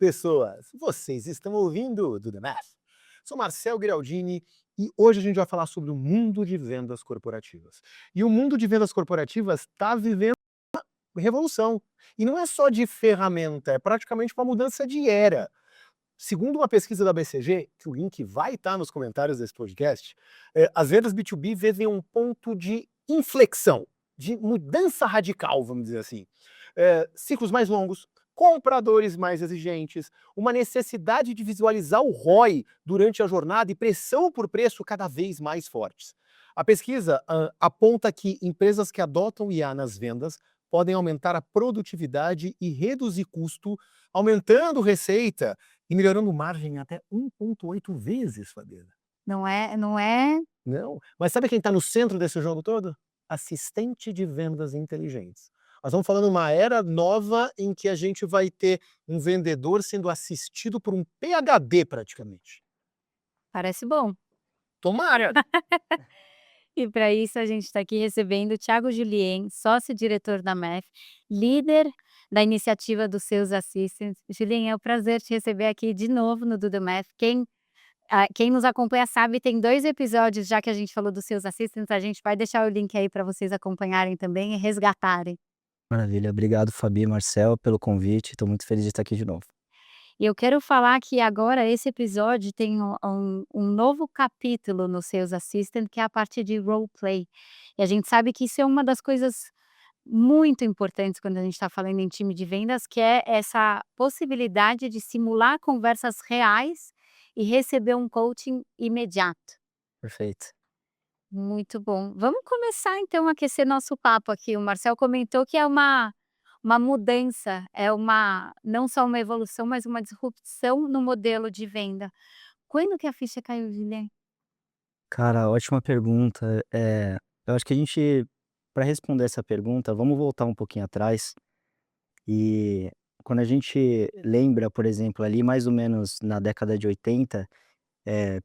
pessoas! Vocês estão ouvindo o Do The Math. Sou Marcel Giraldini e hoje a gente vai falar sobre o mundo de vendas corporativas. E o mundo de vendas corporativas está vivendo uma revolução. E não é só de ferramenta, é praticamente uma mudança de era. Segundo uma pesquisa da BCG, que o link vai estar nos comentários desse podcast, as vendas B2B vivem um ponto de inflexão, de mudança radical, vamos dizer assim. Ciclos mais longos, compradores mais exigentes, uma necessidade de visualizar o ROI durante a jornada e pressão por preço cada vez mais fortes. A pesquisa aponta que empresas que adotam IA nas vendas podem aumentar a produtividade e reduzir custo, aumentando receita e melhorando margem até 1,8 vezes, Fabiana. Não é? Não, mas sabe quem está no centro desse jogo todo? Assistente de vendas inteligentes. Nós estamos falando uma era nova em que a gente vai ter um vendedor sendo assistido por um PhD praticamente. Parece bom. Tomara! E para isso a gente está aqui recebendo o Thiago Julien, sócio-diretor da MEF, líder da iniciativa dos seus assistants. Julien, é um prazer te receber aqui de novo no Do The Math. Quem nos acompanha sabe, tem 2 episódios já que a gente falou dos seus assistants, a gente vai deixar o link aí para vocês acompanharem também e resgatarem. Maravilha, obrigado Fabi e Marcel pelo convite, estou muito feliz de estar aqui de novo. E eu quero falar que agora esse episódio tem um novo capítulo no Sales Assistant, que é a parte de roleplay. E a gente sabe que isso é uma das coisas muito importantes quando a gente está falando em time de vendas, que é essa possibilidade de simular conversas reais e receber um coaching imediato. Perfeito. Muito bom. Vamos começar então a aquecer nosso papo aqui. O Marcel comentou que é uma mudança, é não só uma evolução, mas uma disrupção no modelo de venda. Quando que a ficha caiu, Guilherme? Cara, ótima pergunta. Eu acho que a gente, para responder essa pergunta, vamos voltar um pouquinho atrás e quando a gente lembra, por exemplo, ali mais ou menos na década de 80,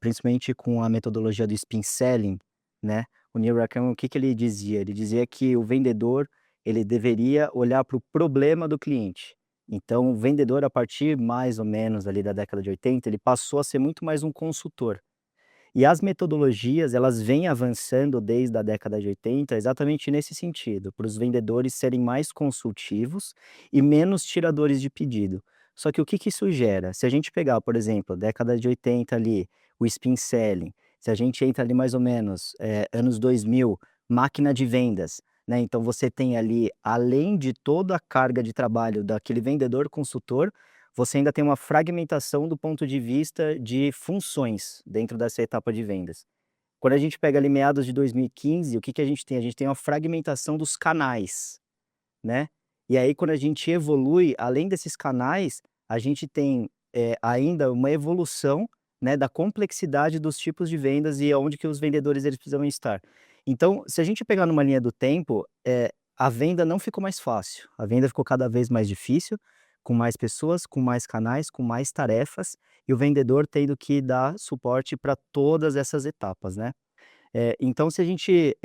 principalmente com a metodologia do spin selling, né? O Neil Rackham, o que que ele dizia? Ele dizia que o vendedor, ele deveria olhar para o problema do cliente. Então, o vendedor, a partir mais ou menos ali da década de 80, ele passou a ser muito mais um consultor. E as metodologias, elas vêm avançando desde a década de 80, exatamente nesse sentido, para os vendedores serem mais consultivos e menos tiradores de pedido. Só que o que que isso gera? Se a gente pegar, por exemplo, década de 80 ali, o spin selling, se a gente entra ali mais ou menos, anos 2000, máquina de vendas, né? Então você tem ali, além de toda a carga de trabalho daquele vendedor consultor, você ainda tem uma fragmentação do ponto de vista de funções dentro dessa etapa de vendas. Quando a gente pega ali meados de 2015, o que que a gente tem? A gente tem uma fragmentação dos canais, né. E aí quando a gente evolui, além desses canais, a gente tem, ainda uma evolução, né, da complexidade dos tipos de vendas e aonde que os vendedores eles precisam estar. Então, se a gente pegar numa linha do tempo, a venda não ficou mais fácil, a venda ficou cada vez mais difícil, com mais pessoas, com mais canais, com mais tarefas, e o vendedor tendo que dar suporte para todas essas etapas, né. Então se a gente,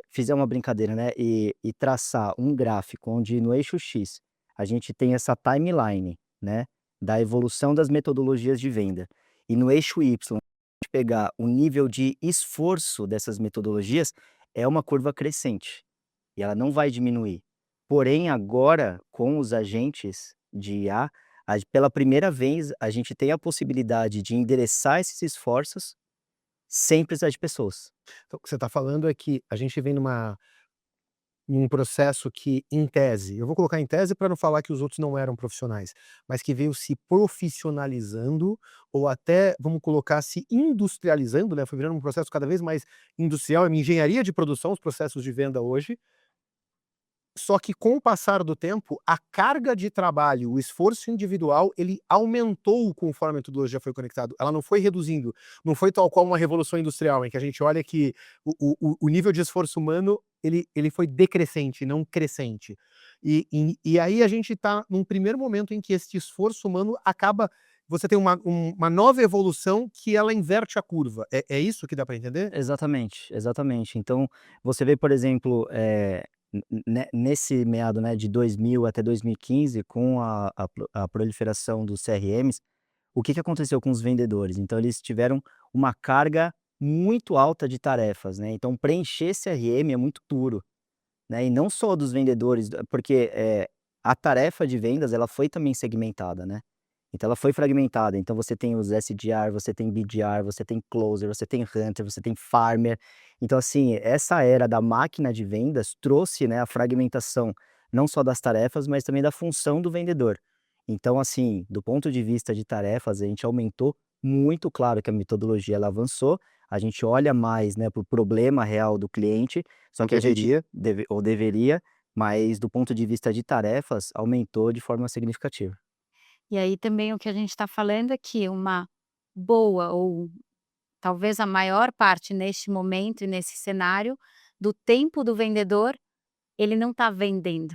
fizer uma brincadeira, né, e traçar um gráfico onde no eixo X a gente tem essa timeline, né, da evolução das metodologias de venda, e no eixo Y a gente pegar o nível de esforço dessas metodologias, é uma curva crescente, e ela não vai diminuir. Porém agora, com os agentes de IA, pela primeira vez a gente tem a possibilidade de endereçar esses esforços sem precisar de pessoas. Então, o que você está falando é que a gente vem num processo que, em tese, eu vou colocar em tese para não falar que os outros não eram profissionais, mas que veio se profissionalizando ou até, vamos colocar, se industrializando, né? Foi virando um processo cada vez mais industrial, é uma engenharia de produção, os processos de venda hoje. Só que com o passar do tempo, a carga de trabalho, o esforço individual, ele aumentou conforme a metodologia foi conectado. Ela não foi reduzindo, não foi tal qual uma revolução industrial, em que a gente olha que o nível de esforço humano, ele foi decrescente, não crescente. E aí a gente está num primeiro momento em que esse esforço humano acaba, você tem uma nova evolução que ela inverte a curva. É isso que dá para entender? Exatamente, exatamente. Então, você vê, por exemplo, nesse meado, né, de 2000 até 2015, com a proliferação dos CRMs, o que que aconteceu com os vendedores? Então eles tiveram uma carga muito alta de tarefas, né, então preencher CRM é muito duro, né, e não só dos vendedores, porque, a tarefa de vendas ela foi também segmentada, né. Então ela foi fragmentada, então você tem os SDR, você tem BDR, você tem closer, você tem hunter, você tem farmer. Então assim, essa era da máquina de vendas trouxe, né, a fragmentação, não só das tarefas, mas também da função do vendedor. Então assim, do ponto de vista de tarefas, a gente aumentou muito, claro que a metodologia ela avançou, a gente olha mais, né, para o problema real do cliente, só Ou que a gente deveria. deveria, mas do ponto de vista de tarefas, aumentou de forma significativa. E aí também o que a gente está falando é que uma boa ou talvez a maior parte neste momento e nesse cenário, do tempo do vendedor, ele não está vendendo,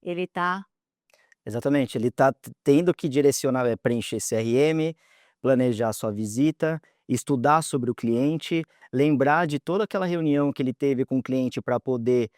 ele está Exatamente, ele está tendo que direcionar, preencher CRM, planejar sua visita, estudar sobre o cliente, lembrar de toda aquela reunião que ele teve com o cliente para poder,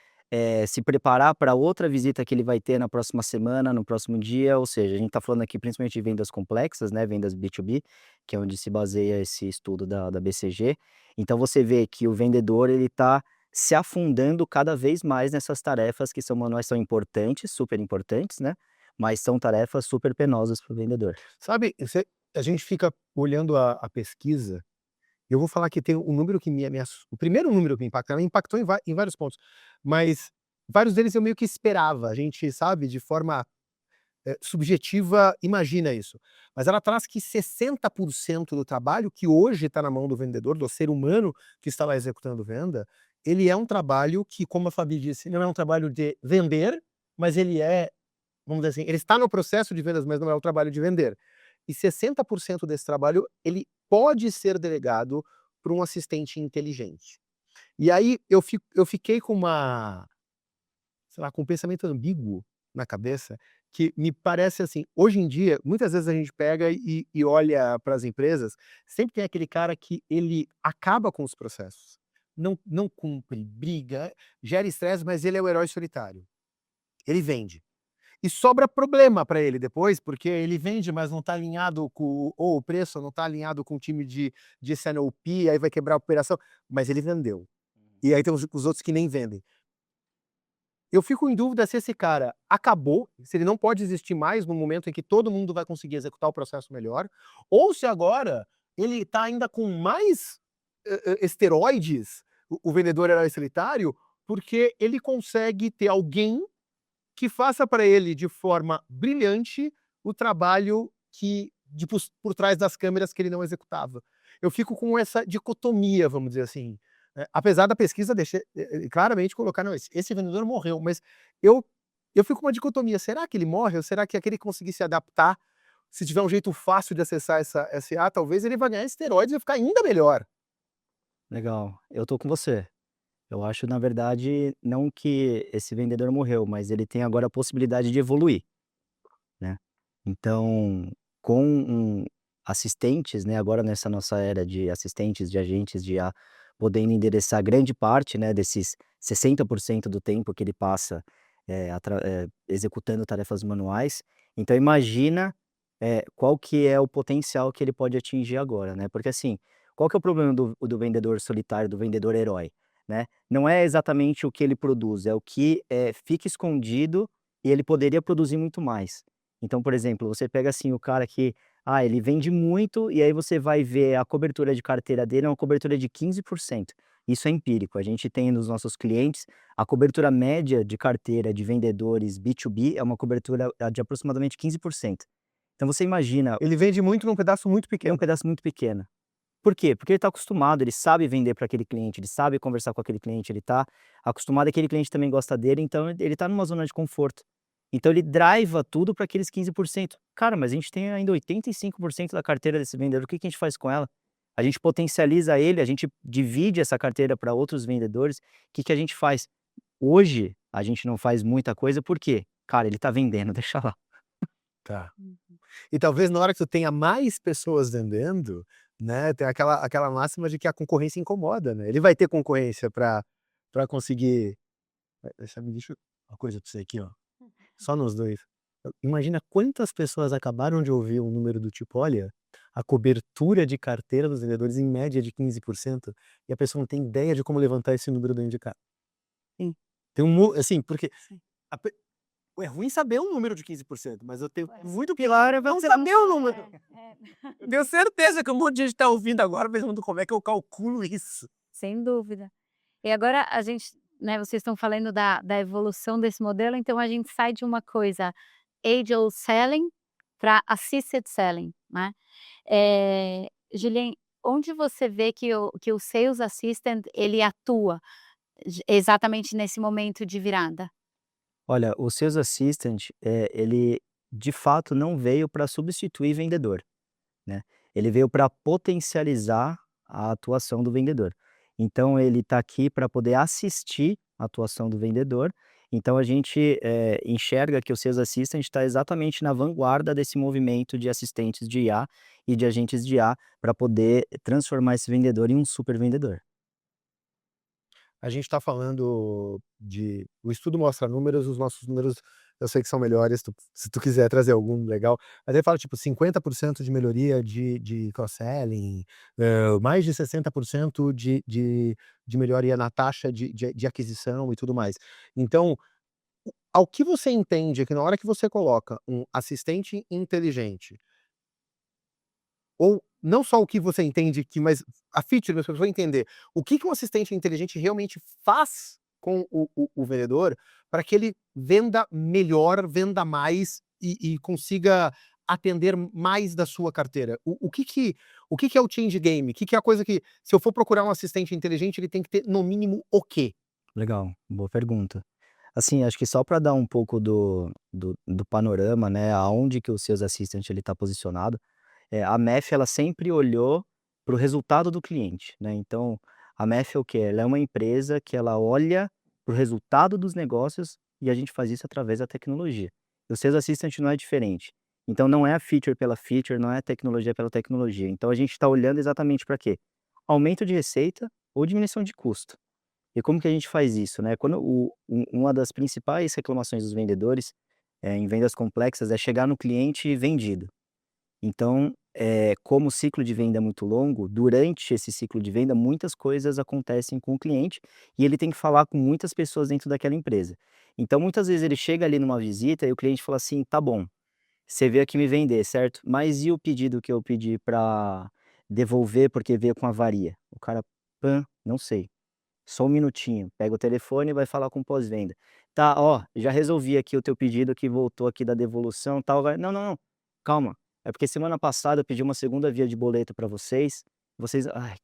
se preparar para outra visita que ele vai ter na próxima semana, no próximo dia, ou seja, a gente está falando aqui principalmente de vendas complexas, né, vendas B2B, que é onde se baseia esse estudo da BCG. Então você vê que o vendedor ele está se afundando cada vez mais nessas tarefas que são manuais, são importantes, super importantes, né, mas são tarefas super penosas para o vendedor. Sabe, a gente fica olhando a pesquisa, e eu vou falar que tem um número que o primeiro número que me impactou em vários pontos, mas vários deles eu meio que esperava, a gente sabe, de forma, subjetiva, imagina isso. Mas ela traz que 60% do trabalho que hoje está na mão do vendedor, do ser humano que está lá executando venda, ele é um trabalho que, como a Fabi disse, não é um trabalho de vender, mas ele é, vamos dizer assim, ele está no processo de vendas, mas não é o trabalho de vender. E 60% desse trabalho, ele pode ser delegado para um assistente inteligente. E aí eu fiquei com sei lá, com um pensamento ambíguo na cabeça, que me parece assim, hoje em dia, muitas vezes a gente pega e olha para as empresas, sempre tem aquele cara que ele acaba com os processos. Não cumpre, briga, gera estresse, mas ele é o herói solitário. Ele vende. E sobra problema para ele depois, porque ele vende, mas não está alinhado com ou o preço não está alinhado com o time de S&OP, aí vai quebrar a operação, mas ele vendeu. E aí tem os outros que nem vendem. Eu fico em dúvida se esse cara acabou, se ele não pode existir mais no momento em que todo mundo vai conseguir executar o processo melhor, ou se agora ele está ainda com mais, esteroides, o vendedor herói solitário, porque ele consegue ter alguém que faça para ele de forma brilhante o trabalho que por trás das câmeras que ele não executava. Eu fico com essa dicotomia, vamos dizer assim, apesar da pesquisa deixar, claramente colocar, não, esse vendedor morreu, mas eu eu fico com uma dicotomia, será que ele morre ou será que aquele que conseguir se adaptar, se tiver um jeito fácil de acessar essa SA, talvez ele vai ganhar esteroides e vai ficar ainda melhor. Legal, eu tô com você. Eu acho, na verdade, não que esse vendedor morreu, mas ele tem agora a possibilidade de evoluir, né. Então, com assistentes, né, agora nessa nossa era de assistentes, de agentes de IA, podendo endereçar grande parte, né, desses 60% do tempo que ele passa, executando tarefas manuais. Então imagina, qual que é o potencial que ele pode atingir agora, né, porque assim, qual que é o problema do vendedor solitário, do vendedor herói, né? Não é exatamente o que ele produz, é o que, fica escondido e ele poderia produzir muito mais. Então, por exemplo, você pega assim o cara que, ele vende muito e aí você vai ver a cobertura de carteira dele é uma cobertura de 15%. Isso é empírico, a gente tem nos nossos clientes, a cobertura média de carteira de vendedores B2B é uma cobertura, de aproximadamente 15%. Então você imagina, Ele vende muito num pedaço muito é um pequeno. pedaço muito pequeno. Por quê? Porque ele está acostumado, ele sabe vender para aquele cliente, ele sabe conversar com aquele cliente, ele está acostumado, aquele cliente também gosta dele, então ele está numa zona de conforto. Então ele driva tudo para aqueles 15%. Cara, mas a gente tem ainda 85% da carteira desse vendedor, o que que a gente faz com ela? A gente potencializa ele, a gente divide essa carteira para outros vendedores, o que que a gente faz? Hoje, a gente não faz muita coisa, por quê? Cara, ele está vendendo, deixa lá. Tá. Uhum. E talvez na hora que tu tenha mais pessoas vendendo, né, tem aquela máxima de que a concorrência incomoda, né, ele vai ter concorrência para conseguir Me deixa uma coisa pra você aqui, ó. Só nós dois. Imagina quantas pessoas acabaram de ouvir um número do tipo: olha, a cobertura de carteira dos vendedores em média é de 15%, e a pessoa não tem ideia de como levantar esse número dentro de casa. Sim. Tem assim, porque Sim. é ruim saber um número de 15%, mas eu tenho muito Pior é não você saber o número. É. Eu tenho certeza que um monte de gente tá ouvindo agora pensando: como é que eu calculo isso? Sem dúvida. E agora a gente, né, vocês estão falando da evolução desse modelo, então a gente sai de uma coisa age-old selling para assisted selling, né. Julien, onde você vê que o Sales Assistant ele atua exatamente nesse momento de virada? Olha, o Sales Assistant, ele de fato não veio para substituir vendedor, né, ele veio para potencializar a atuação do vendedor. Então ele está aqui para poder assistir a atuação do vendedor, então a gente, enxerga que o Sales Assistant está exatamente na vanguarda desse movimento de assistentes de IA e de agentes de IA, para poder transformar esse vendedor em um super vendedor. A gente está falando de o estudo mostra números, os nossos números eu sei que são melhores, se tu quiser trazer algum legal, mas ele fala tipo 50% de melhoria de cross-selling, mais de 60% de melhoria na taxa de aquisição e tudo mais. Então, ao que você entende é que na hora que você coloca um assistente inteligente, ou não só o que você entende que mas a feature, mas pra pessoa entender o que que um assistente inteligente realmente faz com o vendedor, para que ele venda melhor, venda mais e consiga atender mais da sua carteira. O que que é o change game? O que que é a coisa que, se eu for procurar um assistente inteligente, ele tem que ter no mínimo o quê? Legal, boa pergunta. Assim, acho que só para dar um pouco do panorama, né, aonde que o Sales Assistant ele está posicionado, a MEF ela sempre olhou para o resultado do cliente, né, então a MEF é o quê? Ela é uma empresa que ela olha para o resultado dos negócios e a gente faz isso através da tecnologia. O Sales Assistant não é diferente. Então não é a feature pela feature, não é a tecnologia pela tecnologia. Então a gente está olhando exatamente para quê? Aumento de receita ou diminuição de custo. E como que a gente faz isso, né? Quando uma das principais reclamações dos vendedores, em vendas complexas, é chegar no cliente vendido. Então, como o ciclo de venda é muito longo, durante esse ciclo de venda, muitas coisas acontecem com o cliente e ele tem que falar com muitas pessoas dentro daquela empresa. Então, muitas vezes ele chega ali numa visita e o cliente fala assim: tá bom, você veio aqui me vender, certo? Mas e o pedido que eu pedi para devolver porque veio com avaria? O cara, não sei. Só um minutinho, pega o telefone e vai falar com o pós-venda. "Tá, ó, já resolvi aqui o teu pedido que voltou aqui da devolução, tal, vai". "Não, não, não, calma, é porque semana passada eu pedi uma segunda via de boleto para vocês, ai".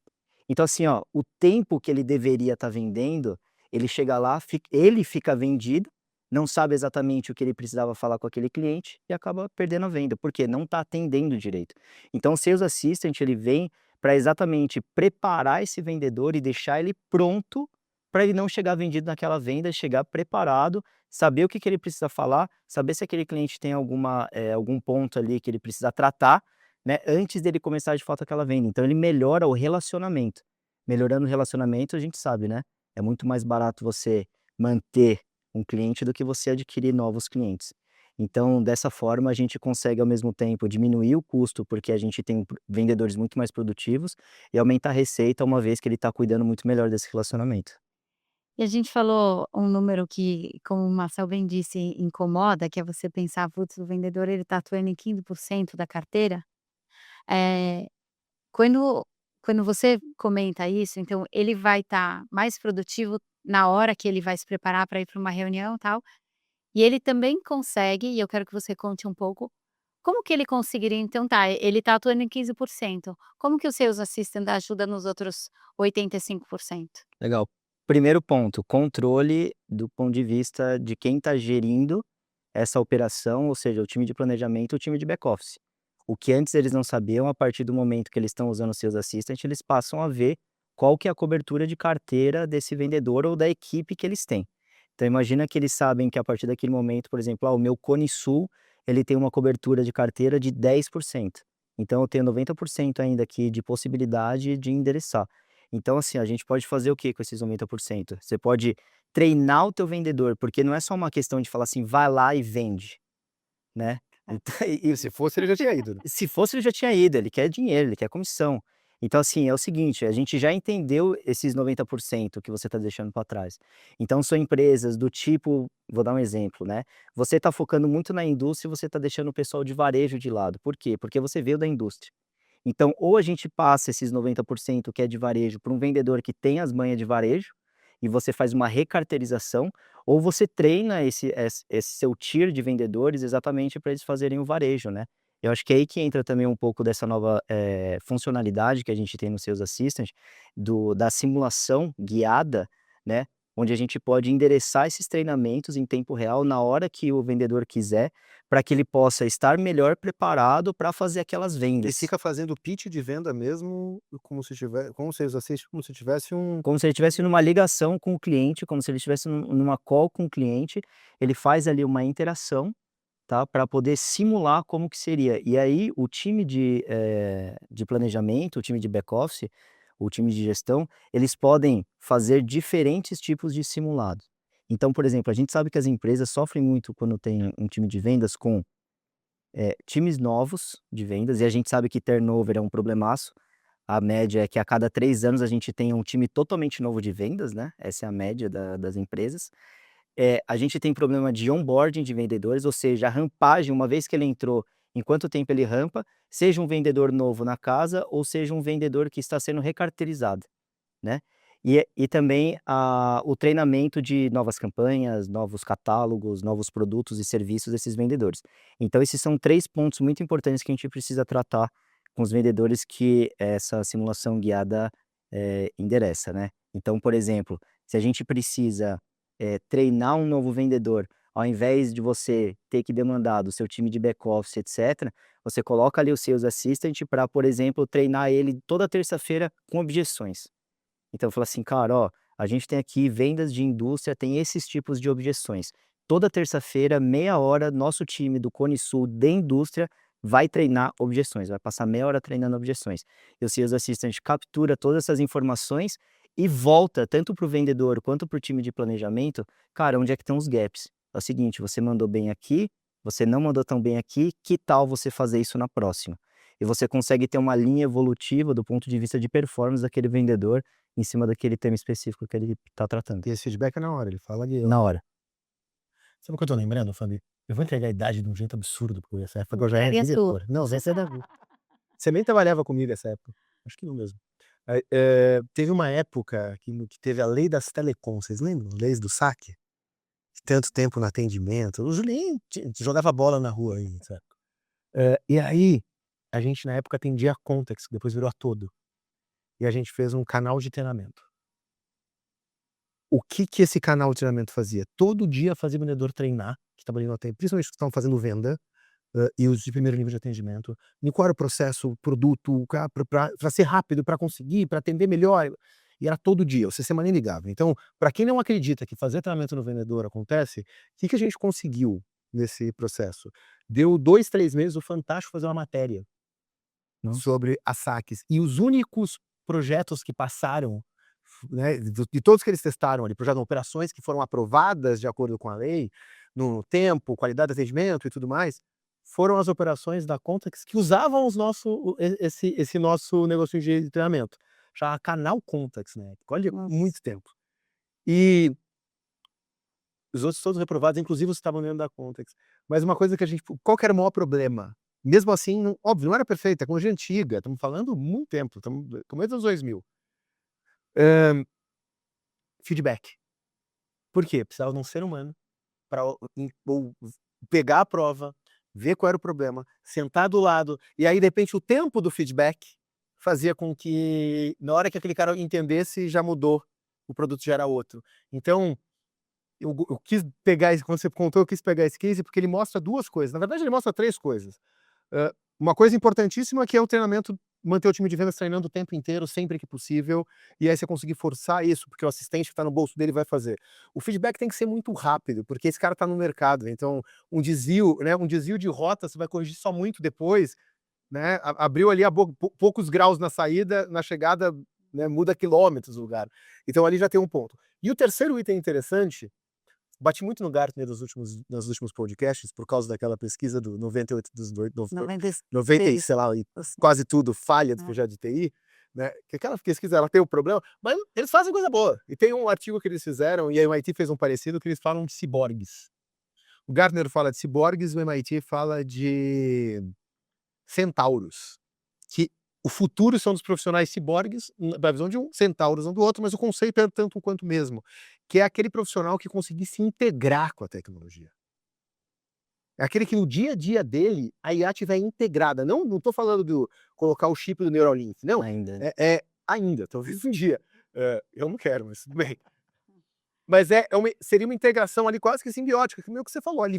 Então assim, ó, o tempo que ele deveria estar vendendo, ele chega lá, ele fica vendido, não sabe exatamente o que ele precisava falar com aquele cliente e acaba perdendo a venda, porque não está atendendo direito. Então o Sales Assistant ele vem para exatamente preparar esse vendedor e deixar ele pronto para ele não chegar vendido naquela venda, chegar preparado, saber o que que ele precisa falar, saber se aquele cliente tem algum ponto ali que ele precisa tratar, né, antes dele começar de fato aquela venda. Então ele melhora o relacionamento. Melhorando o relacionamento, a gente sabe, né, é muito mais barato você manter um cliente do que você adquirir novos clientes. Então, dessa forma, a gente consegue ao mesmo tempo diminuir o custo, porque a gente tem vendedores muito mais produtivos, e aumentar a receita, uma vez que ele está cuidando muito melhor desse relacionamento. E a gente falou um número que, como o Marcel bem disse, incomoda, que é você pensar: "Putz, o vendedor ele está atuando em 15% da carteira". Eh, quando você comenta isso, então ele vai estar mais produtivo na hora que ele vai se preparar para ir para uma reunião, tal, e ele também consegue, e eu quero que você conte um pouco, como que ele conseguiria então tá, ele está atuando em 15%, como que o Sales Assistant ajuda nos outros 85%? Legal. Primeiro ponto, controle do ponto de vista de quem está gerindo essa operação, ou seja, o time de planejamento e o time de back-office. O que antes eles não sabiam, a partir do momento que eles estão usando o Sales Assistant, eles passam a ver qual que é a cobertura de carteira desse vendedor ou da equipe que eles têm. Então imagina que eles sabem que a partir daquele momento, por exemplo, o meu Cone Sul, ele tem uma cobertura de carteira de 10%. Então eu tenho 90% ainda aqui de possibilidade de endereçar. Então, assim, a gente pode fazer o que com esses 90%? Você pode treinar o teu vendedor, porque não é só uma questão de falar assim: "Vai lá e vende", né. Então e Se fosse, ele já tinha ido, né? se fosse ele já tinha ido, ele quer dinheiro, ele quer comissão. Então assim, é o seguinte, a gente já entendeu esses 90% que você está deixando para trás. Então são empresas do tipo, vou dar um exemplo, né, você está focando muito na indústria e você está deixando o pessoal de varejo de lado. Por quê? Porque você veio da indústria. Então ou a gente passa esses 90% que é de varejo para um vendedor que tem as manhas de varejo, e você faz uma recarterização, ou você treina esse seu tier de vendedores exatamente para eles fazerem o varejo, né. Eu acho que é aí que entra também um pouco dessa nova, funcionalidade que a gente tem no Sales Assistant, da simulação guiada, né, onde a gente pode endereçar esses treinamentos em tempo real na hora que o vendedor quiser, para que ele possa estar melhor preparado para fazer aquelas Ele vendas. fica fazendo pitch de venda mesmo, como vocês assistem, como se tivesse um Como se ele estivesse numa ligação com o cliente, como se ele estivesse numa call com o cliente, ele faz ali uma interação, tá, para poder simular como que seria. E aí o time de planejamento, o time de back office, o time de gestão, eles podem fazer diferentes tipos de simulados. Então, por exemplo, a gente sabe que as empresas sofrem muito quando tem um time de vendas com, times novos de vendas, e a gente sabe que turnover é um problemaço. A média é que a cada 3 anos a gente tenha um time totalmente novo de vendas, né, essa é a média das empresas. A gente tem problema de onboarding de vendedores, ou seja, a rampagem, uma vez que ele entrou, em quanto tempo ele rampa, seja um vendedor novo na casa ou seja um vendedor que está sendo recaracterizado, né. E também o treinamento de novas campanhas, novos catálogos, novos produtos e serviços desses vendedores. Então esses são 3 pontos muito importantes que a gente precisa tratar com os vendedores que essa simulação guiada, endereça, né. Então, por exemplo, se a gente precisa, treinar um novo vendedor, ao invés de você ter que demandar do seu time de back office, etcétera, você coloca ali o Sales Assistant para, por exemplo, treinar ele toda terça-feira com objeções. Então fala assim: "Cara, ó, a gente tem aqui vendas de indústria, tem esses tipos de objeções. Toda terça-feira, meia hora, nosso time do Cone Sul de indústria vai treinar objeções, vai passar meia hora treinando objeções". E o Sales Assistant captura todas essas informações e volta tanto para o vendedor quanto para o time de planejamento, cara, onde é que estão os gaps. É o seguinte, você mandou bem aqui, você não mandou tão bem aqui, que tal você fazer isso na próxima? E você consegue ter uma linha evolutiva do ponto de vista de performance daquele vendedor em cima daquele tema específico que ele está tratando. e esse feedback é na hora, ele fala ali, ó. Na hora. Sabe o que eu tô lembrando, Fabi? Eu vou entregar a idade de um jeito absurdo, porque essa época eu já era Faria sua. diretor. Não, essa é da você nem trabalhava comigo essa época. Acho que não mesmo. Teve uma época que teve a lei das telecom, vocês lembram? Leis do saque? Tanto tempo no atendimento, o Julinho jogava bola na rua aí nessa época. E aí, a gente na época atendia a Contex, que depois virou a Todo, e a gente fez um canal de treinamento. O que esse canal de treinamento fazia? Todo dia fazia o vendedor treinar, que estava ali no principalmente os que estavam fazendo venda, e os de primeiro nível de atendimento, em qual era o processo, o produto, para ser rápido, para conseguir, para atender melhor, e era todo dia, o sistema nem ligava. Então, para quem não acredita que fazer treinamento no vendedor acontece, o que a gente conseguiu nesse processo? Deu 2, 3 meses o Fantástico fazer uma matéria Nossa. sobre as saques, e os únicos projetos que passaram, né, de todos que eles testaram ali, projetos, operações que foram aprovadas de acordo com a lei, no tempo, qualidade de atendimento e tudo mais, foram as operações da Contex que usavam esse nosso negocinho de treinamento, chamava Canal Contex, né, olha, Nossa. muito tempo. E os outros todos reprovados, inclusive os que estavam dentro da Contex. Mas uma coisa que a gente, qual que era o maior problema? Mesmo assim, óbvio, não era perfeita, é tecnologia antiga, estamos falando muito tempo, estamos no começo dos 2000. Feedback. Por quê? Precisava de um ser humano para pegar a prova, ver qual era o problema, sentar do lado, e aí de repente o tempo do feedback fazia com que na hora que aquele cara entendesse, já mudou, o produto já era outro. Então, eu quis pegar esse, quando você contou, eu quis pegar esse case, porque ele mostra 2 coisas, na verdade ele mostra 3 coisas. Uma coisa importantíssima que é o treinamento, manter o time de vendas treinando o tempo inteiro, sempre que possível, e aí você conseguir forçar isso, porque o assistente que está no bolso dele vai fazer. O feedback tem que ser muito rápido, porque esse cara está no mercado, então um desvio, né, um desvio de rota você vai corrigir só muito depois, né, abriu ali a poucos graus na saída, na chegada, né, muda quilômetros o lugar. Então ali já tem um ponto. E o terceiro item interessante, bati muito no Gartner nos últimos podcasts, por causa daquela pesquisa do 98 dos 90 e sei lá, e quase tudo falha do projeto de TI, né? Que aquela pesquisa ela tem um problema, mas eles fazem coisa boa. E tem um artigo que eles fizeram, e a MIT fez um parecido, que eles falam de ciborgues. O Gartner fala de ciborgues, o MIT fala de centauros. Que o futuro são dos profissionais ciborgues, da visão de um, centauros um do outro, mas o conceito é tanto quanto mesmo, que é aquele profissional que conseguir se integrar com a tecnologia. É aquele que no dia a dia dele, a IA estiver integrada. Não tô falando do colocar o chip do Neuralink, não. Ainda. Ainda, talvez um dia. Eu não quero, mas tudo bem. Mas seria uma integração ali quase que simbiótica, que é o que você falou, ele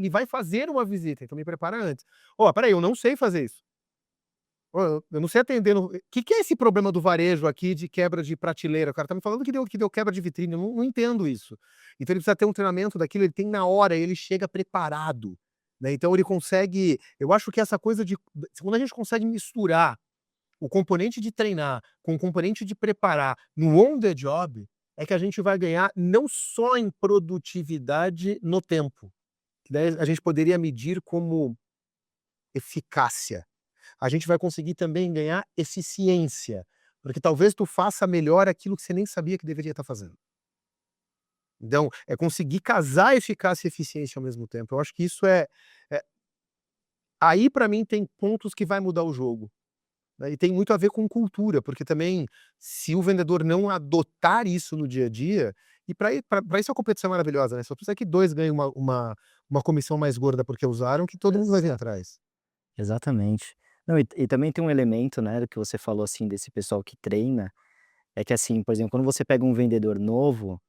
vai fazer uma visita, então me prepara antes. Peraí, eu não sei fazer isso. Eu não sei atender. O que é esse problema do varejo aqui de quebra de prateleira? O cara tá me falando que deu quebra de vitrine, eu não entendo isso. Então ele precisa ter um treinamento daquilo, ele tem na hora, ele chega preparado, né? Então ele consegue. Eu acho que essa coisa de. Quando a gente consegue misturar o componente de treinar com o componente de preparar no on the job, é que a gente vai ganhar não só em produtividade no tempo, que daí a gente poderia medir como eficácia. A gente vai conseguir também ganhar eficiência, porque talvez tu faça melhor aquilo que você nem sabia que deveria estar fazendo. Então, é conseguir casar eficácia e eficiência ao mesmo tempo. Eu acho que isso aí para mim tem pontos que vai mudar o jogo, né, e tem muito a ver com cultura, porque também se o vendedor não adotar isso no dia a dia, e para isso a competição é maravilhosa, né, só precisa que 2 ganhem uma comissão mais gorda porque usaram, que todo mundo vai vir atrás. Exatamente. Não, e também tem um elemento, né, que você falou, assim, desse pessoal que treina, é que, assim, por exemplo, quando você pega um vendedor novo,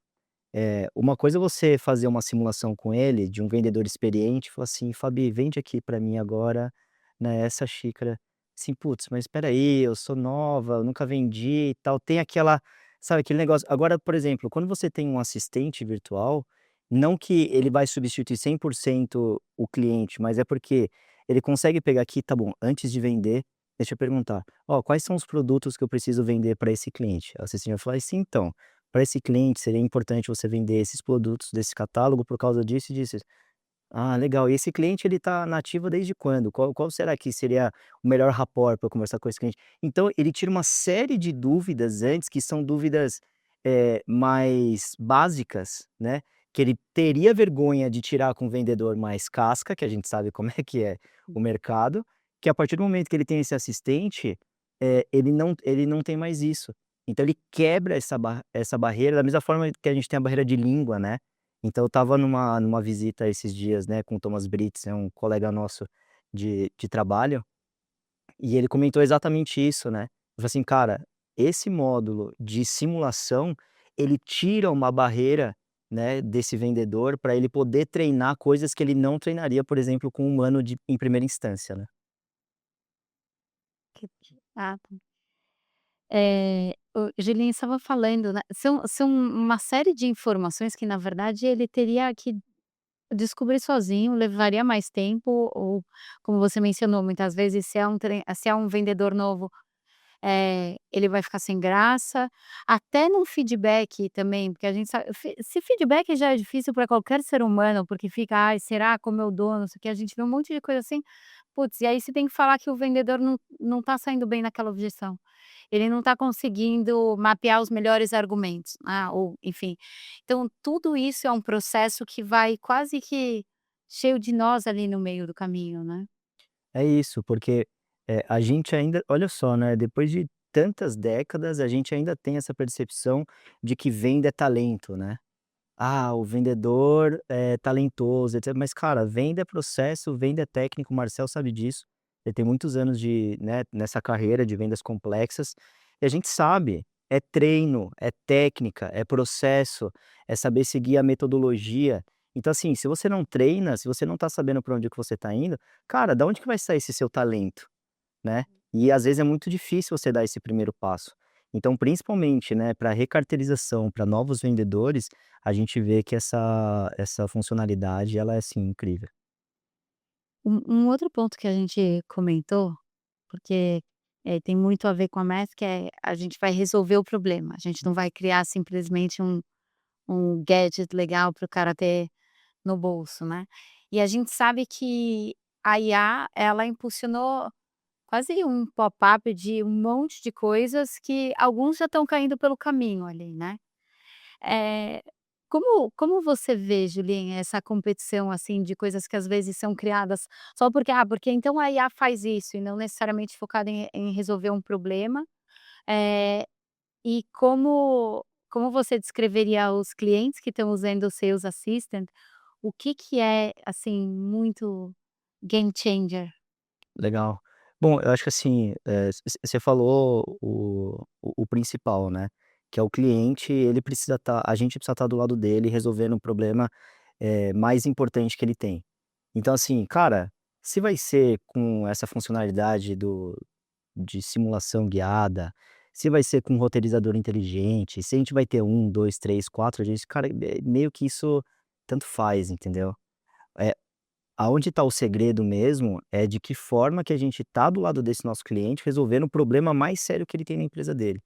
uma coisa é você fazer uma simulação com ele, de um vendedor experiente, e falar assim: "Fabi, vende aqui pra mim agora, né, essa xícara". Assim: "Putz, mas espera aí, eu sou nova, eu nunca vendi e tal", tem aquela, sabe, aquele negócio. Agora, por exemplo, quando você tem um assistente virtual, não que ele vai substituir 100% o cliente, mas é porque ele consegue pegar aqui: "Tá bom, antes de vender, deixa eu perguntar, ó, quais são os produtos que eu preciso vender para esse cliente?". O assistente vai falar assim: "Então, para esse cliente seria importante você vender esses produtos desse catálogo por causa disso e disso". Ah, legal. E esse cliente ele tá na ativa desde quando? Qual será que seria o melhor rapport para eu conversar com esse cliente? Então ele tira uma série de dúvidas antes, que são dúvidas, mais básicas, né, que ele teria vergonha de tirar com o vendedor mais casca, que a gente sabe como é que é o mercado, que a partir do momento que ele tem esse assistente, ele não tem mais isso. Então ele quebra essa barreira da mesma forma que a gente tem a barreira de língua, né. Então eu estava numa visita esses dias, né, com o Thomas Brits, é um colega nosso de trabalho, e ele comentou exatamente isso, né. Ele falou assim: "Cara, esse módulo de simulação, ele tira uma barreira, né, desse vendedor para ele poder treinar coisas que ele não treinaria, por exemplo, com um humano em primeira instância, né". Ah, tá. O Julinho estava falando, né, são uma série de informações que na verdade ele teria que descobrir sozinho, levaria mais tempo ou, como você mencionou, muitas vezes se é um vendedor novo, ele vai ficar sem graça, até no feedback também, porque a gente sabe se feedback já é difícil para qualquer ser humano, porque fica: "Ai, será? Como eu dou?", não sei o que, a gente vê um monte de coisa assim, putz, e aí você tem que falar que o vendedor não tá saindo bem naquela objeção. Ele não está conseguindo mapear os melhores argumentos, ou enfim. Então tudo isso é um processo que vai quase que cheio de nós ali no meio do caminho, né. É isso, porque, a gente ainda, olha só, né, depois de tantas décadas, a gente ainda tem essa percepção de que venda é talento, né. Ah, o vendedor é talentoso, etcétera. Mas, cara, venda é processo, venda é técnico, o Marcel sabe disso. Ele tem muitos anos né, nessa carreira de vendas complexas, e a gente sabe, é treino, é técnica, é processo, é saber seguir a metodologia. Então, assim, se você não treina, se você não tá sabendo para onde que você tá indo, cara, da onde que vai sair esse seu talento, né? E às vezes é muito difícil você dar esse primeiro passo. Então, principalmente, né, para recaracterização, para novos vendedores, a gente vê que essa funcionalidade ela é, assim, incrível. Um outro ponto que a gente comentou, porque, tem muito a ver com a Math, que é a gente vai resolver o problema, a gente não vai criar simplesmente um gadget legal para o cara ter no bolso, né. E a gente sabe que a IA, ela impulsionou quase um pop-up de um monte de coisas que alguns já estão caindo pelo caminho ali, né. Eh, como você vê, Julien, essa competição, assim, de coisas que às vezes são criadas só porque, porque então a IA faz isso e não necessariamente focada em resolver um problema, eh, e como você descreveria os clientes que estão usando o Sales Assistant, o que que é, assim, muito game changer? Legal. Bom, eu acho que assim, você falou o principal, né, que é o cliente, ele precisa estar a gente precisa estar do lado dele resolvendo o problema, mais importante que ele tem. Então assim, cara, se vai ser com essa funcionalidade de simulação guiada, se vai ser com um roteirizador inteligente, se a gente vai ter um, 2, 3, 4 agentes, cara, meio que isso tanto faz, entendeu? Eh, Aonde está o segredo mesmo é de que forma que a gente tá do lado desse nosso cliente resolvendo o problema mais sério que ele tem na empresa dele.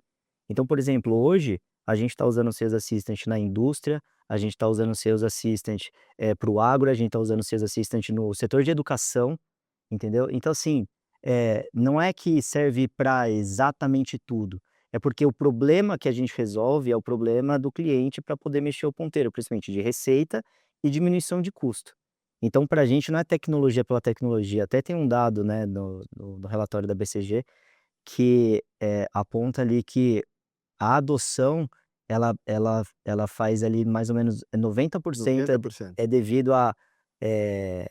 Então, por exemplo, hoje a gente está usando o Sales Assistant na indústria, a gente está usando o Sales Assistant, para o agro, a gente está usando o Sales Assistant no setor de educação, entendeu? Então assim, não é que serve para exatamente tudo, é porque o problema que a gente resolve é o problema do cliente para poder mexer o ponteiro, principalmente de receita e diminuição de custo. Então para a gente não é tecnologia pela tecnologia, até tem um dado, né, no relatório da BCG que, aponta ali que a adoção ela faz ali mais ou menos 90% 90%. é devido a, eh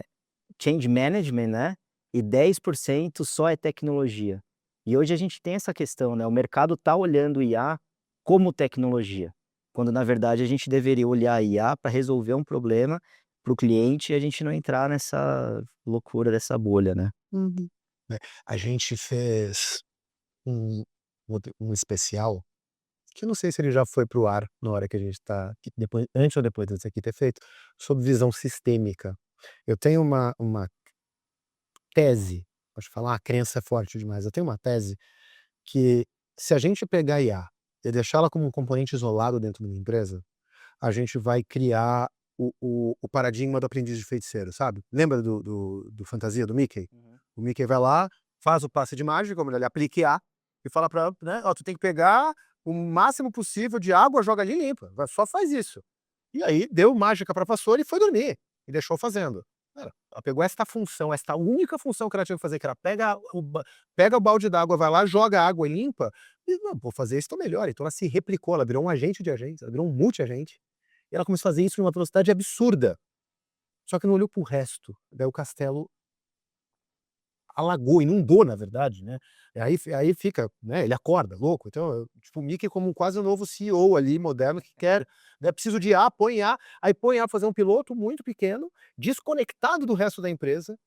change management, né, e 10% só é tecnologia. E hoje a gente tem essa questão, né, o mercado tá olhando o IA como tecnologia, quando na verdade a gente deveria olhar a IA para resolver um problema para o cliente e a gente não entrar nessa loucura dessa bolha, né. Uhum. Né. A gente fez um um especial, que eu não sei se ele já foi para o ar na hora que a gente tá que depois antes ou depois desse aqui ter feito, sobre visão sistêmica. Eu tenho uma tese, pode falar, a crença é forte demais, eu tenho uma tese que se a gente pegar a IA e deixá-la como um componente isolado dentro de uma empresa, a gente vai criar o paradigma do aprendiz de feiticeiro, sabe? Lembra do Fantasia, do Mickey? Uhum. O Mickey vai lá, faz o passe de mágica, como ele aplica IA, e fala pra, né, ó, tu tem que pegar o máximo possível de água, joga ali e limpa, só faz isso. E aí deu mágica pra vassoura e foi dormir, e deixou fazendo. Cara, ela pegou esta função, esta única função que ela tinha que fazer, que era pega o balde d'água, vai lá, joga água e limpa, e não, vou fazer isso, tô melhor. Então ela se replicou, ela virou um agente de agentes, ela virou um multi-agente, e ela começou a fazer isso numa velocidade absurda. Só que não olhou para o resto, daí o castelo alagou, inundou na verdade, né. Aí fica, né, ele acorda louco, então, tipo, o Mickey como quase um novo CEO ali moderno que quer, né, preciso de A, põe A, aí põe A pra fazer um piloto muito pequeno, desconectado do resto da empresa,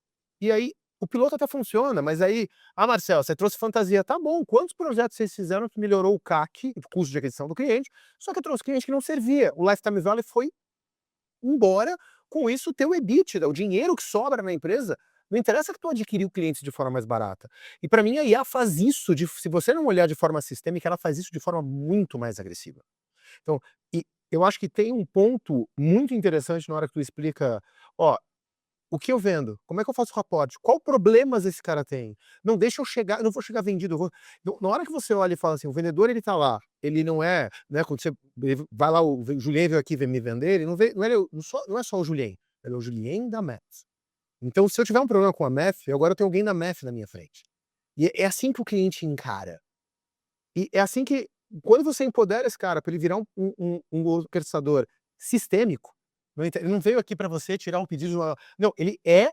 e aí o piloto até funciona, mas aí: "Ah, Marcelo, você trouxe fantasia, tá bom, quantos projetos vocês fizeram que melhorou o CAC, o custo de aquisição do cliente, só que trouxe cliente que não servia, o lifetime value foi embora, com isso o teu EBITDA, o dinheiro que sobra na empresa, não interessa que tu adquiriu clientes de forma mais barata. E para mim a IA faz isso se você não olhar de forma sistêmica, ela faz isso de forma muito mais agressiva. Então, e eu acho que tem um ponto muito interessante na hora que tu explica: "Ó, o que eu vendo? Como é que eu faço o raporte? Qual problemas esse cara tem? Não deixa eu chegar, eu não vou chegar vendido, eu vou". Na hora que você olha e fala assim, o vendedor ele tá lá, ele não é, né, quando você vai lá, o Julien veio aqui me vender, ele não veio, não é só o Julien, ele é o Julien da Mets. Então se eu tiver um problema com a MEF, agora eu tenho alguém da MEF na minha frente. E é assim que o cliente encara. E é assim que, quando você empodera esse cara para ele virar um orquestrador sistêmico, ele não veio aqui para você tirar um pedido de uma, não, ele é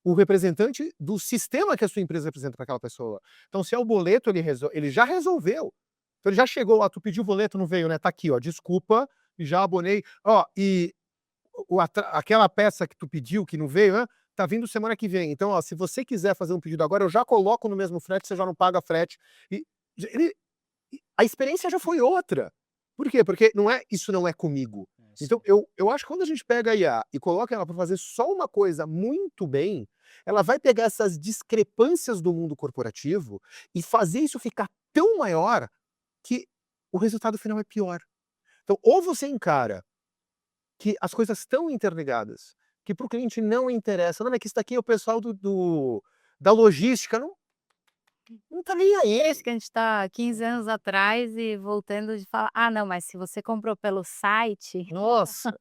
o representante do sistema que a sua empresa representa para aquela pessoa. Então se é o boleto, ele já resolveu. Então ele já chegou lá, tu pediu o boleto, não veio, né, tá aqui ó, desculpa, já abonei, ó, e aquela peça que tu pediu que não veio, tá vindo semana que vem. Então ó, se você quiser fazer um pedido agora, eu já coloco no mesmo frete, você já não paga frete. E ele a experiência já foi outra. Por quê? Porque isso não é comigo. É, Então sim. eu acho que quando a gente pega a IA e coloca ela para fazer só uma coisa muito bem, ela vai pegar essas discrepâncias do mundo corporativo e fazer isso ficar tão maior que o resultado final é pior. Então ou você encara que as coisas estão interligadas, que para o cliente não interessa. Não, é que isso daqui é o pessoal da logística, não tá nem aí. Parece que a gente está 15 anos atrás e voltando de falar: "Ah não, mas se você comprou pelo site". Nossa,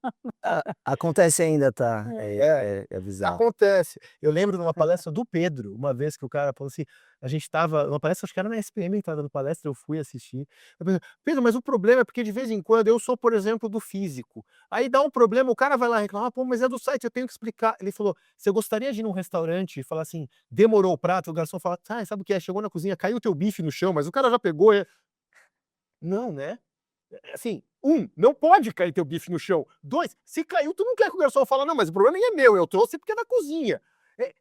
Acontece ainda, tá? é, É bizarro. acontece. Eu lembro de uma palestra do Pedro, uma vez que o cara falou assim, a gente estava uma palestra, acho que era na SPM, ele estava dando palestra, eu fui assistir. Eu falei: "Pedro, mas o problema é porque de vez em quando eu sou, por exemplo, do físico, aí dá um problema, o cara vai lá reclamar, pô, mas é do site, eu tenho que explicar". Ele falou: "Você gostaria de ir num restaurante e falar assim, demorou o prato", o garçom fala: "Ah, sabe o que é? Chegou na cozinha, caiu o teu bife no chão, mas o cara já pegou, não, né? Assim, não pode cair teu bife no chão. 2, se caiu, tu não quer que o garçom fala: "Não, mas o problema nem é meu, eu trouxe porque é da cozinha". É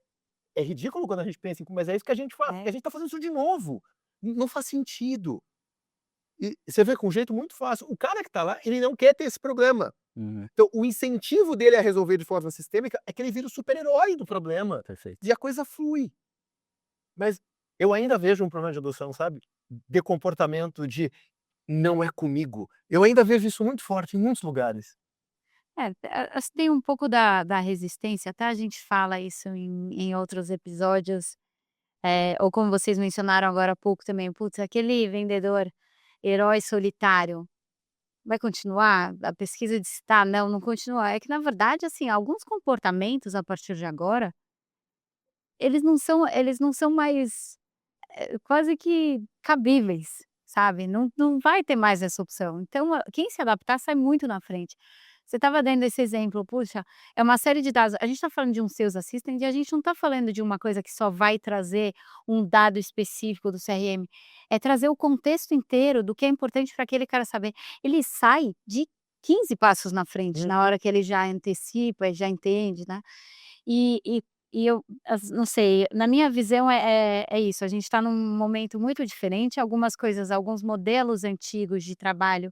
é ridículo quando a gente pensa em mas é isso que a gente faz, porque É. a gente tá fazendo isso de novo. Não faz sentido. E você vê com um jeito muito fácil, o cara que tá lá, ele não quer ter esse problema. Uhum, Então o incentivo dele a resolver de forma sistêmica é que ele vira o super-herói do problema, perfeito. e a coisa flui. Mas eu ainda vejo um problema de adoção, sabe, de comportamento de "não é comigo". Eu ainda vejo isso muito forte em muitos lugares. É, acho que tem um pouco da resistência, até a gente fala isso em outros episódios, ou como vocês mencionaram agora há pouco também, putz, aquele vendedor herói solitário, vai continuar? A pesquisa disse: "Tá, não, não continua". É que na verdade, assim, alguns comportamentos a partir de agora, eles não são mais, quase que cabíveis, sabe, não vai ter mais essa opção. Então, quem se adaptar sai muito na frente. Você estava dando esse exemplo, puxa, é uma série de dados, a gente está falando de um Sales Assistant e a gente não está falando de uma coisa que só vai trazer um dado específico do CRM, é trazer o contexto inteiro do que é importante para aquele cara saber. Ele sai de 15 passos na frente, na Uhum. hora que ele já antecipa, já entende, né. E eu não sei, na minha visão é isso, a gente está num momento muito diferente, algumas coisas, alguns modelos antigos de trabalho,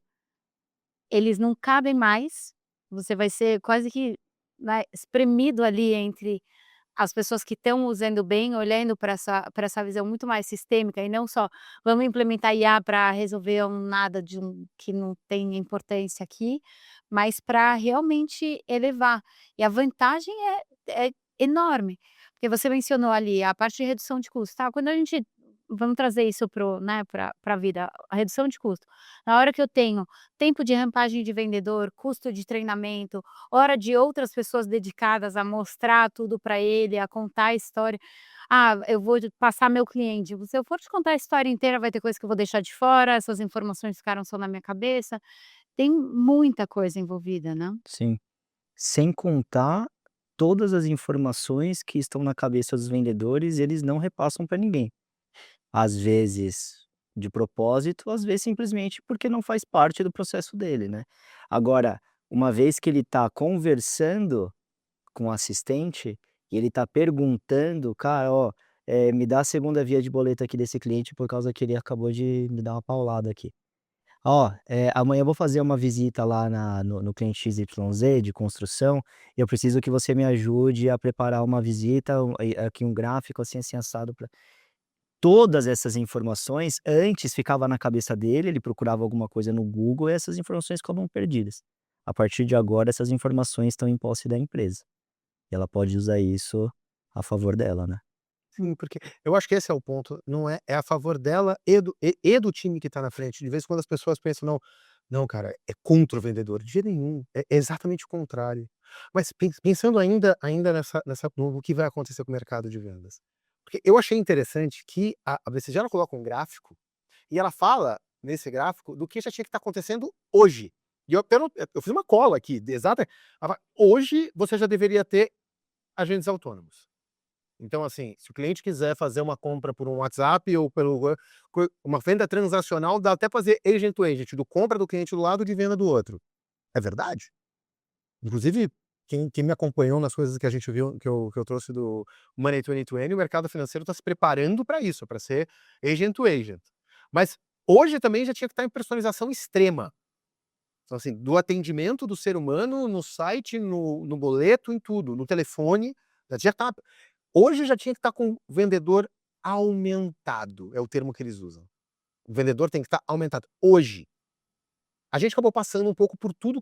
eles não cabem mais, você vai ser quase que, né, espremido ali entre as pessoas que estão usando bem, olhando para essa visão muito mais sistêmica e não só: "Vamos implementar IA para resolver nada de que não tem importância aqui", mas para realmente elevar. E a vantagem é enorme, porque você mencionou ali a parte de redução de custo, tá, quando a gente vamos trazer isso para o, né, pra vida, a redução de custo. Na hora que eu tenho tempo de rampagem de vendedor, custo de treinamento, hora de outras pessoas dedicadas a mostrar tudo para ele, a contar a história. "Ah, eu vou passar meu cliente", se eu for te contar a história inteira, vai ter coisa que eu vou deixar de fora, essas informações ficaram só na minha cabeça. Tem muita coisa envolvida, né. Sim. Sem contar todas as informações que estão na cabeça dos vendedores, eles não repassam para ninguém. Às vezes de propósito, às vezes simplesmente porque não faz parte do processo dele, né. Agora, uma vez que ele está conversando com o assistente, e ele está perguntando: "Cara, ó, me dá a segunda via de boleto aqui desse cliente, por causa que ele acabou de me dar uma paulada aqui". "Ó, amanhã eu vou fazer uma visita lá no cliente XYZ de construção, e eu preciso que você me ajude a preparar uma visita, aqui um gráfico assim, assim, assado pra". Todas essas informações antes ficava na cabeça dele, ele procurava alguma coisa no Google e essas informações ficavam perdidas. A partir de agora, essas informações estão em posse da empresa, e ela pode usar isso a favor dela, né. Sim, porque eu acho que esse é o ponto, não é a favor dela e do time que tá na frente. De vez em quando as pessoas pensam: "Não, não cara, é contra o vendedor", de jeito nenhum, é exatamente o contrário. Mas pensando ainda nessa no que vai acontecer com o mercado de vendas. Porque eu achei interessante que a BCG ela coloca um gráfico, e ela fala nesse gráfico do que já tinha que estar acontecendo hoje. E eu fiz uma cola aqui, exata, ela fala: "Hoje você já deveria ter agentes autônomos". Então, assim, se o cliente quiser fazer uma compra por um WhatsApp ou uma venda transacional, dá até fazer agent to agent, do compra do cliente do lado, de venda do outro. É verdade. Inclusive, quem me acompanhou nas coisas que a gente viu, que eu trouxe do Money 2020, o mercado financeiro está se preparando para isso, para ser agent to agent. Mas hoje também já tinha que estar em personalização extrema. Então, assim, do atendimento do ser humano no site, no boleto, em tudo, no telefone, já tá. Hoje já tinha que estar com o vendedor aumentado, é o termo que eles usam. O vendedor tem que estar aumentado, hoje. A gente acabou passando um pouco por tudo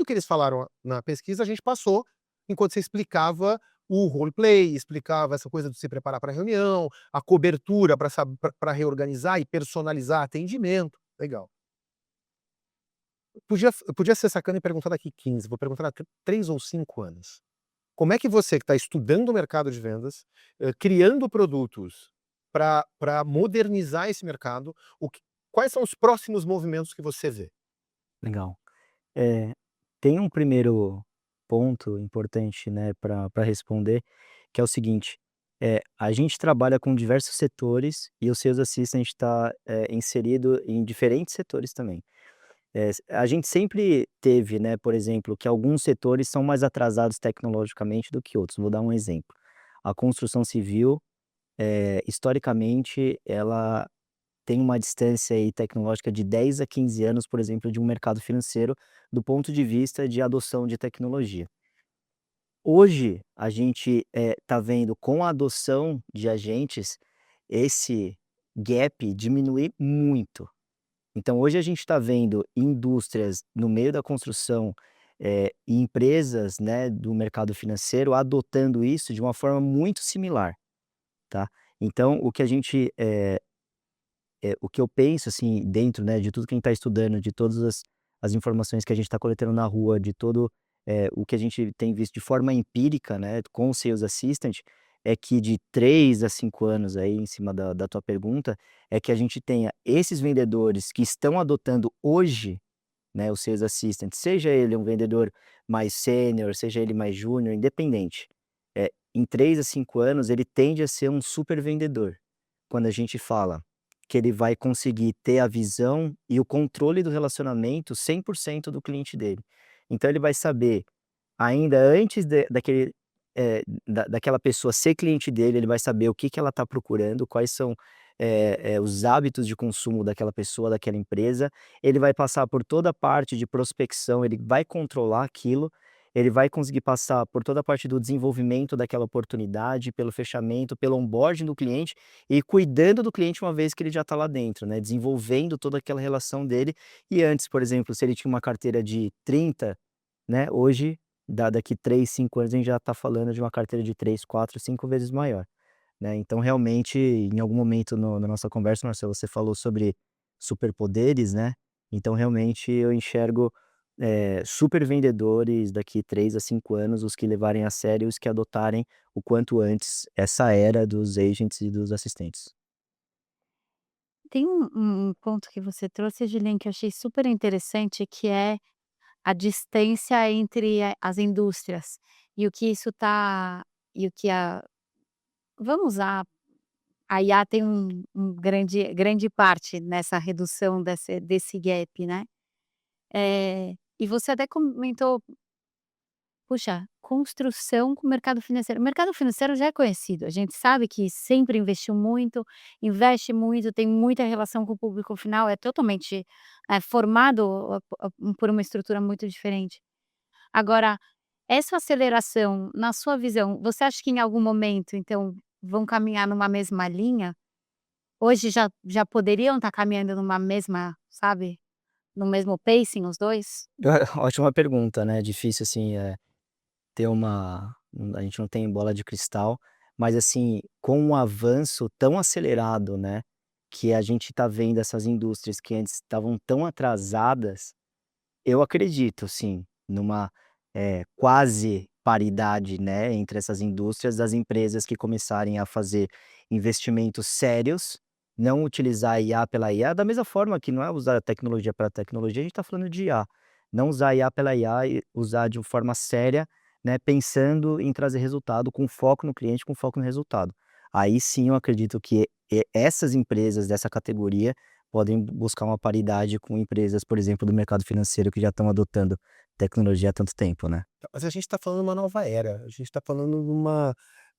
que eles falaram na pesquisa, a gente passou enquanto você explicava o roleplay, explicava essa coisa de se preparar para a reunião, a cobertura para reorganizar e personalizar atendimento. Legal. Podia ser sacana e perguntar daqui 15, vou perguntar daqui 3 ou 5 anos. Como é que você que está estudando o mercado de vendas, criando produtos para modernizar esse mercado, quais são os próximos movimentos que você vê? Legal. Eh, Tem um primeiro ponto importante, né, para responder, que é o seguinte, a gente trabalha com diversos setores e o Sales Assistant está, inserido em diferentes setores também. A gente sempre teve, né, por exemplo, que alguns setores são mais atrasados tecnologicamente do que outros. Vou dar um exemplo. A construção civil, historicamente, ela tem uma distância aí tecnológica de 10 a 15 anos, por exemplo, de um mercado financeiro, do ponto de vista de adoção de tecnologia. Hoje, a gente, tá vendo com a adoção de agentes, esse gap diminuir muito. Então hoje a gente está vendo indústrias no meio da construção, e empresas, né, do mercado financeiro adotando isso de uma forma muito similar, tá. Então o que a gente, o que eu penso, assim, dentro, né, de tudo que a gente está estudando, de todas as informações que a gente está coletando na rua, de todo, o que a gente tem visto de forma empírica, né, com o Sales Assistant, é que de 3 a 5 anos aí, em cima da tua pergunta, é que a gente tenha esses vendedores que estão adotando hoje, né, o Sales Assistant, seja ele um vendedor mais sênior, seja ele mais júnior, independente. Em 3 a 5 anos ele tende a ser um super vendedor. Quando a gente fala que ele vai conseguir ter a visão e o controle do relacionamento 100% do cliente dele. Então ele vai saber, ainda antes daquele, daquela pessoa ser cliente dele, ele vai saber o que que ela está procurando, quais são, os hábitos de consumo daquela pessoa, daquela empresa. Ele vai passar por toda a parte de prospecção, ele vai controlar aquilo, ele vai conseguir passar por toda a parte do desenvolvimento daquela oportunidade, pelo fechamento, pelo onboarding do cliente e cuidando do cliente uma vez que ele já está lá dentro, né, desenvolvendo toda aquela relação dele. E antes, por exemplo, se ele tinha uma carteira de 30, né, hoje, daqui 3, 5 anos, a gente já está falando de uma carteira de 3, 4, 5 vezes maior, né. Então realmente, em algum momento no na nossa conversa, Marcelo, você falou sobre superpoderes, né, então realmente eu enxergo, super vendedores daqui 3 a 5 anos, os que levarem a sério, os que adotarem o quanto antes essa era dos agents e dos assistentes. Tem um ponto que você trouxe, Juliane, que eu achei super interessante, que é a distância entre as indústrias, e o que isso está e o que a vamos usar a IA tem grande parte nessa redução desse gap, né. E você até comentou, puxa, construção com o mercado financeiro. O mercado financeiro já é conhecido, a gente sabe que sempre investiu muito, investe muito, tem muita relação com o público final, é totalmente, formado por uma estrutura muito diferente. Agora, essa aceleração, na sua visão, você acha que em algum momento, então, vão caminhar numa mesma linha? Hoje já poderiam estar caminhando numa mesma, sabe, no mesmo pacing os 2? Ótima pergunta, né, difícil assim, ter a gente não tem bola de cristal, mas assim, com um avanço tão acelerado, né, que a gente está vendo essas indústrias que antes estavam tão atrasadas, eu acredito sim, numa, quase paridade, né, entre essas indústrias, das empresas que começarem a fazer investimentos sérios, não utilizar a IA pela IA, da mesma forma que não é usar a tecnologia pela tecnologia, a gente está falando de IA. Não usar a IA pela IA e usar de uma forma séria, né, pensando em trazer resultado, com foco no cliente, com foco no resultado. Aí sim eu acredito que essas empresas dessa categoria podem buscar uma paridade com empresas, por exemplo, do mercado financeiro que já estão adotando tecnologia há tanto tempo, né. Mas a gente está falando de uma nova era, a gente está falando de uma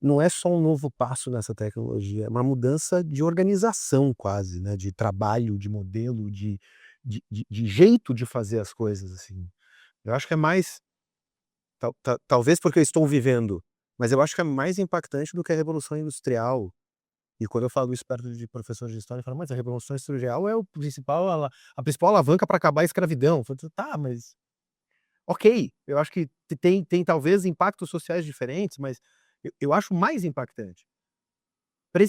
não é só um novo passo nessa tecnologia, é uma mudança de organização quase, né, de trabalho, de modelo, de jeito de fazer as coisas, assim. Eu acho que é mais talvez porque eu estou vivendo, mas eu acho que é mais impactante do que a revolução industrial E quando eu falo isso perto de professores de história, ele fala: "Mas a Revolução Industrial é a principal alavanca para acabar a escravidão". Eu falo: "Tá, mas ok, eu acho que tem talvez impactos sociais diferentes, mas eu acho mais impactante para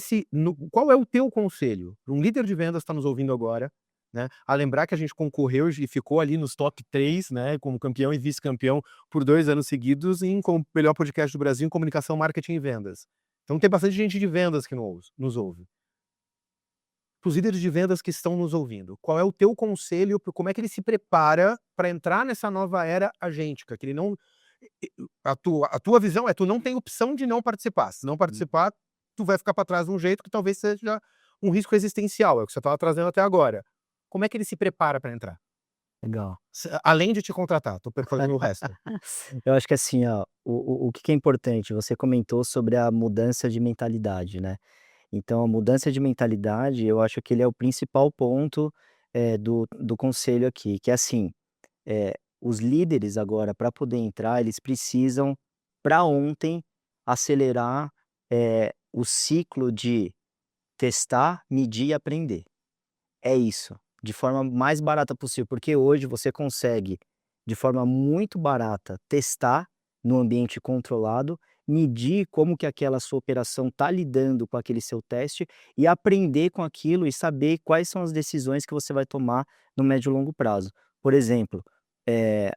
qual é o teu conselho para um líder de vendas que está nos ouvindo agora, né, a lembrar que a gente concorreu e ficou ali nos top 3, né, como campeão e vice-campeão por 2 anos seguidos como melhor podcast do Brasil em comunicação, marketing e vendas. Então tem bastante gente de vendas que nos ouve. Para os líderes de vendas que estão nos ouvindo, qual é o teu conselho, como é que ele se prepara para entrar nessa nova era agêntica, que ele não a tua visão é: tu não tem opção de não participar, se não participar, tu vai ficar para trás de um jeito que talvez seja um risco existencial, é o que você estava trazendo até agora. Como é que ele se prepara para entrar? Legal. Além de te contratar, tô perguntando o resto. Eu acho que assim, ó, o que que é importante, você comentou sobre a mudança de mentalidade, né. Então a mudança de mentalidade, eu acho que ele é o principal ponto, do conselho aqui, que é assim, os líderes agora para poder entrar, eles precisam, para ontem, acelerar, o ciclo de testar, medir e aprender. É isso, de forma mais barata possível, porque hoje você consegue, de forma muito barata, testar no ambiente controlado, medir como que aquela sua operação está lidando com aquele seu teste e aprender com aquilo e saber quais são as decisões que você vai tomar no médio e longo prazo. Por exemplo,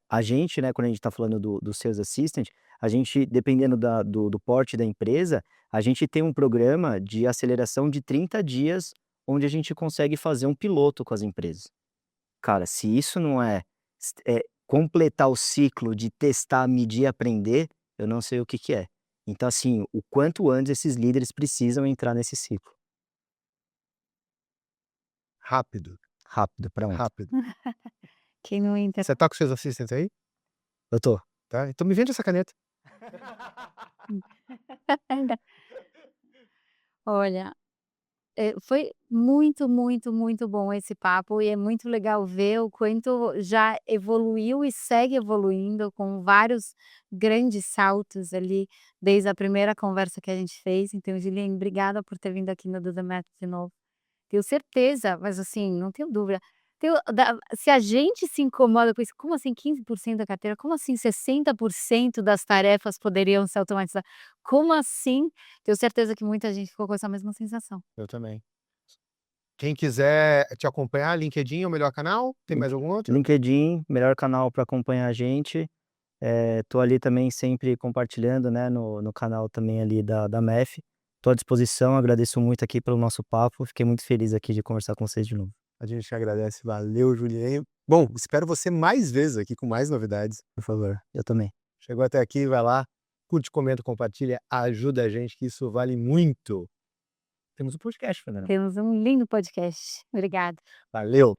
a gente, né, quando a gente está falando do Sales Assistant, a gente, dependendo do porte da empresa, a gente tem um programa de aceleração de 30 dias onde a gente consegue fazer um piloto com as empresas. Cara, se isso não é completar o ciclo de testar, medir e aprender, eu não sei o que que é. Então, assim, o quanto antes esses líderes precisam entrar nesse ciclo. Rápido, Rápido, pra ontem. rápido. Quem não entra Você tá com seus assistentes aí? Eu tô. Tá, então me vende essa caneta. olha, foi muito, muito, muito bom esse papo e é muito legal ver o quanto já evoluiu e segue evoluindo com vários grandes saltos ali, desde a primeira conversa que a gente fez. Então, Juliane, obrigada por ter vindo aqui no Do The Math de novo. Tenho certeza, mas assim, não tenho dúvida. Se a gente se incomoda com isso, como assim 15% da carteira? Como assim 60% das tarefas poderiam ser automatizadas? Como assim? Tenho certeza que muita gente ficou com essa mesma sensação. Eu também. Quem quiser te acompanhar, LinkedIn é o melhor canal? Tem mais algum outro? LinkedIn, melhor canal para acompanhar a gente. Tô ali também sempre compartilhando, né, no canal também ali da MEF. Tô à disposição, agradeço muito aqui pelo nosso papo, fiquei muito feliz aqui de conversar com vocês de novo. A gente agradece. Valeu, Juliane. Bom, espero você mais vezes aqui com mais novidades. Por favor, eu também. Chegou até aqui, vai lá, curte, comenta, compartilha, ajuda a gente, que isso vale muito. Temos um podcast, Fernanda. Temos um lindo podcast. Obrigada. Valeu!